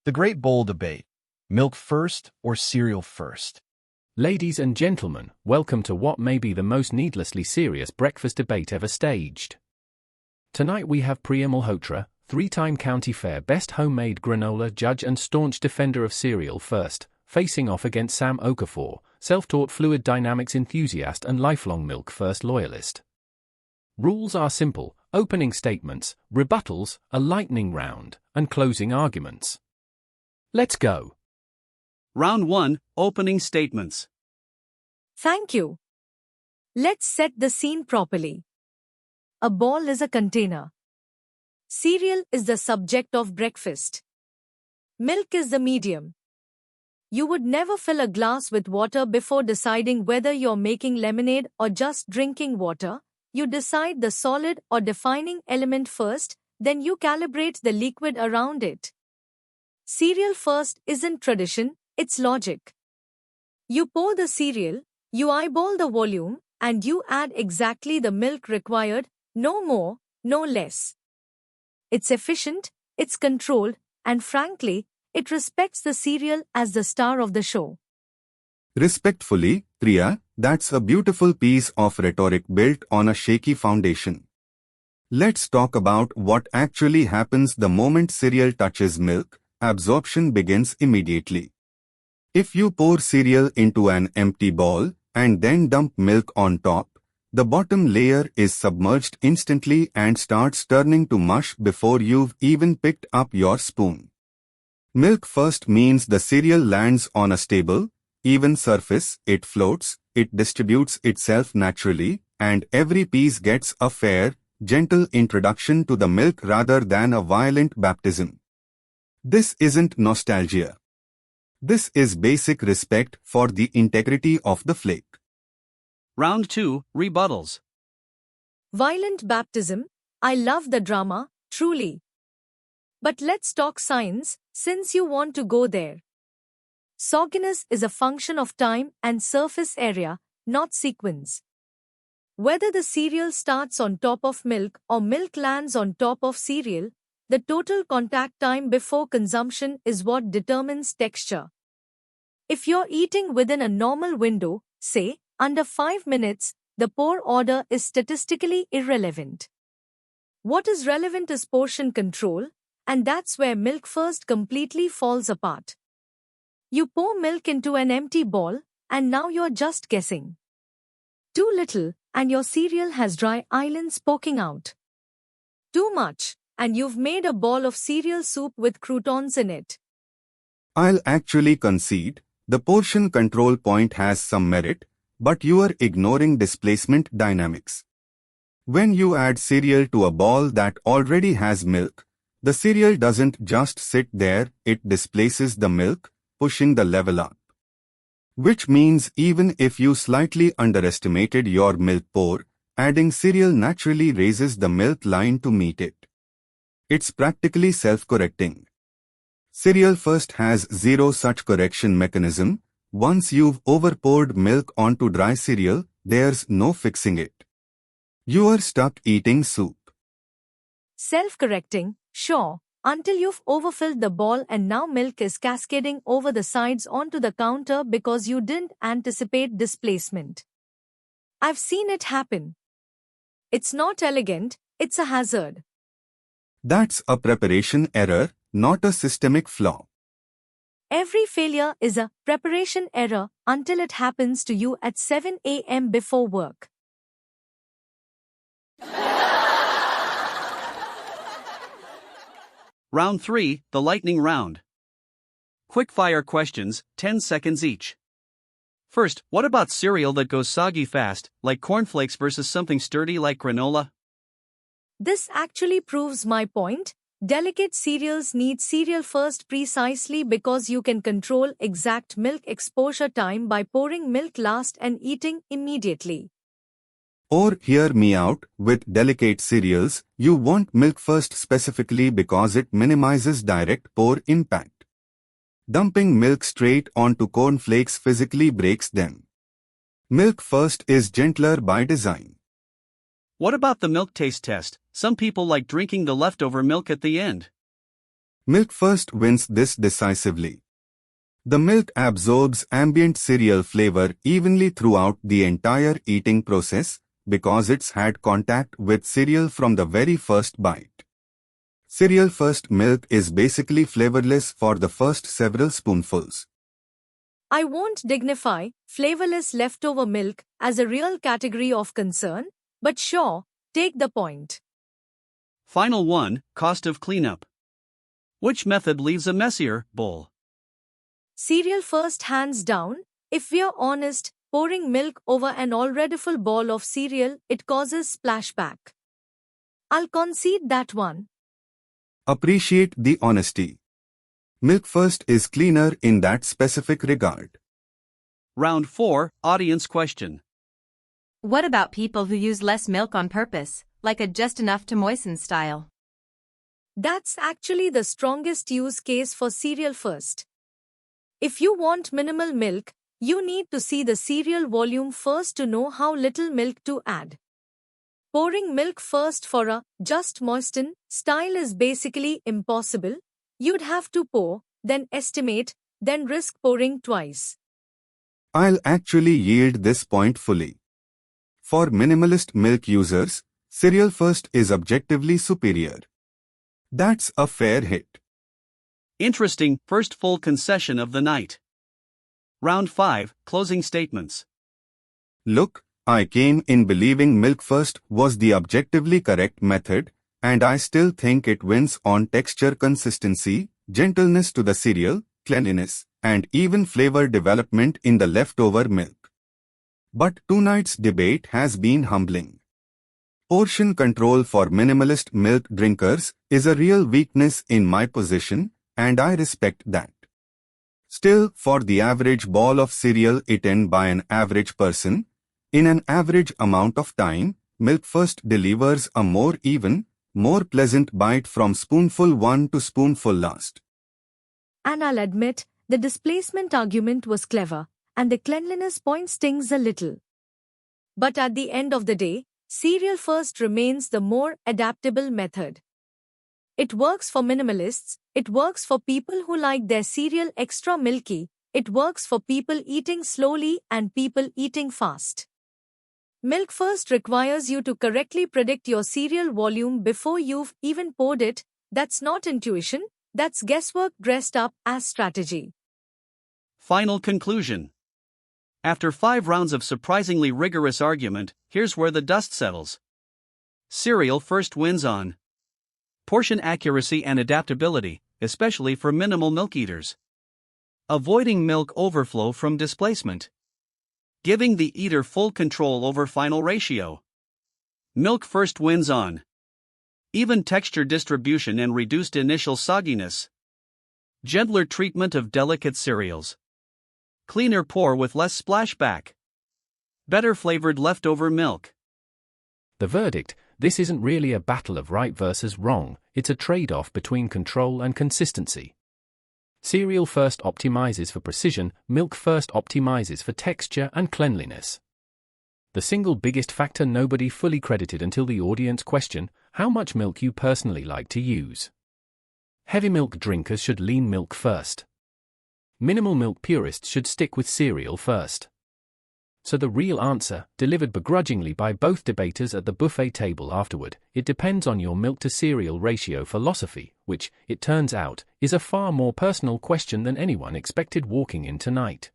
The great bowl debate. Milk first or cereal first? Ladies and gentlemen, welcome to what may be the most needlessly serious breakfast debate ever staged. Tonight we have Priya Malhotra, three-time County Fair Best Homemade Granola judge and staunch defender of cereal first, facing off against Sam Okafor, self-taught fluid dynamics enthusiast and lifelong milk first loyalist. Rules are simple: opening statements, rebuttals, a lightning round, and closing arguments. Let's go. Round 1, Opening Statements. Thank you. Let's set the scene properly. A bowl is a container. Cereal is the subject of breakfast. Milk is the medium. You would never fill a glass with water before deciding whether you're making lemonade or just drinking water. You decide the solid or defining element first, then you calibrate the liquid around it. Cereal first isn't tradition, it's logic. You pour the cereal, you eyeball the volume, and you add exactly the milk required, no more, no less. It's efficient, it's controlled, and frankly, it respects the cereal as the star of the show. Respectfully, Priya, that's a beautiful piece of rhetoric built on a shaky foundation. Let's talk about what actually happens the moment cereal touches milk. Absorption begins immediately. If you pour cereal into an empty bowl and then dump milk on top, the bottom layer is submerged instantly and starts turning to mush before you've even picked up your spoon. Milk first means the cereal lands on a stable, even surface, it floats, it distributes itself naturally, and every piece gets a fair, gentle introduction to the milk rather than a violent baptism. This isn't nostalgia. This is basic respect for the integrity of the flake. Round 2, Rebuttals. Violent baptism, I love the drama, truly. But let's talk science, since you want to go there. Sogginess is a function of time and surface area, not sequence. Whether the cereal starts on top of milk or milk lands on top of cereal, the total contact time before consumption is what determines texture. If you're eating within a normal window, say, under 5 minutes, the pour order is statistically irrelevant. What is relevant is portion control, and that's where milk first completely falls apart. You pour milk into an empty bowl, and now you're just guessing. Too little, and your cereal has dry islands poking out. Too much, and you've made a ball of cereal soup with croutons in it. I'll actually concede, the portion control point has some merit, but you are ignoring displacement dynamics. When you add cereal to a ball that already has milk, the cereal doesn't just sit there, it displaces the milk, pushing the level up. Which means even if you slightly underestimated your milk pour, adding cereal naturally raises the milk line to meet it. It's practically self-correcting. Cereal first has zero such correction mechanism. Once you've overpoured milk onto dry cereal, there's no fixing it. You are stuck eating soup. Self-correcting, sure, until you've overfilled the bowl and now milk is cascading over the sides onto the counter because you didn't anticipate displacement. I've seen it happen. It's not elegant, it's a hazard. That's a preparation error, not a systemic flaw. Every failure is a preparation error until it happens to you at 7 a.m. before work. Round 3, the lightning round. Quick-fire questions, 10 seconds each. First, what about cereal that goes soggy fast, like cornflakes versus something sturdy like granola? This actually proves my point. Delicate cereals need cereal first precisely because you can control exact milk exposure time by pouring milk last and eating immediately. Or hear me out, with delicate cereals, you want milk first specifically because it minimizes direct pour impact. Dumping milk straight onto cornflakes physically breaks them. Milk first is gentler by design. What about the milk taste test? Some people like drinking the leftover milk at the end. Milk First wins this decisively. The milk absorbs ambient cereal flavor evenly throughout the entire eating process because it's had contact with cereal from the very first bite. Cereal First milk is basically flavorless for the first several spoonfuls. I won't dignify flavorless leftover milk as a real category of concern, but sure, take the point. Final one, cost of cleanup. Which method leaves a messier bowl? Cereal First hands down. If we're honest, pouring milk over an already full bowl of cereal, it causes splashback. I'll concede that one. Appreciate the honesty. Milk First is cleaner in that specific regard. Round 4, audience question. What about people who use less milk on purpose, like a just enough to moisten style? That's actually the strongest use case for cereal first. If you want minimal milk, you need to see the cereal volume first to know how little milk to add. Pouring milk first for a just moisten style is basically impossible. You'd have to pour, then estimate, then risk pouring twice. I'll actually yield this point fully. For minimalist milk users, Cereal First is objectively superior. That's a fair hit. Interesting, first full concession of the night. Round 5, closing statements. Look, I came in believing Milk First was the objectively correct method, and I still think it wins on texture consistency, gentleness to the cereal, cleanliness, and even flavor development in the leftover milk. But tonight's debate has been humbling. Portion control for minimalist milk drinkers is a real weakness in my position, and I respect that. Still, for the average ball of cereal eaten by an average person, in an average amount of time, Milk First delivers a more even, more pleasant bite from spoonful 1 to spoonful last. And I'll admit, the displacement argument was clever, and the cleanliness point stings a little. But at the end of the day, Cereal First remains the more adaptable method. It works for minimalists, it works for people who like their cereal extra milky, it works for people eating slowly and people eating fast. Milk First requires you to correctly predict your cereal volume before you've even poured it. That's not intuition, that's guesswork dressed up as strategy. Final conclusion. After 5 rounds of surprisingly rigorous argument, here's where the dust settles. Cereal First wins on portion accuracy and adaptability, especially for minimal milk eaters. Avoiding milk overflow from displacement. Giving the eater full control over final ratio. Milk First wins on even texture distribution and reduced initial sogginess. Gentler treatment of delicate cereals. Cleaner pour with less splashback. Better flavored leftover milk. The verdict: this isn't really a battle of right versus wrong, it's a trade-off between control and consistency. Cereal First optimizes for precision, Milk First optimizes for texture and cleanliness. The single biggest factor nobody fully credited until the audience question: how much milk you personally like to use. Heavy milk drinkers should lean Milk First. Minimal milk purists should stick with Cereal First. So the real answer, delivered begrudgingly by both debaters at the buffet table afterward, it depends on your milk-to-cereal ratio philosophy, which, it turns out, is a far more personal question than anyone expected walking in tonight.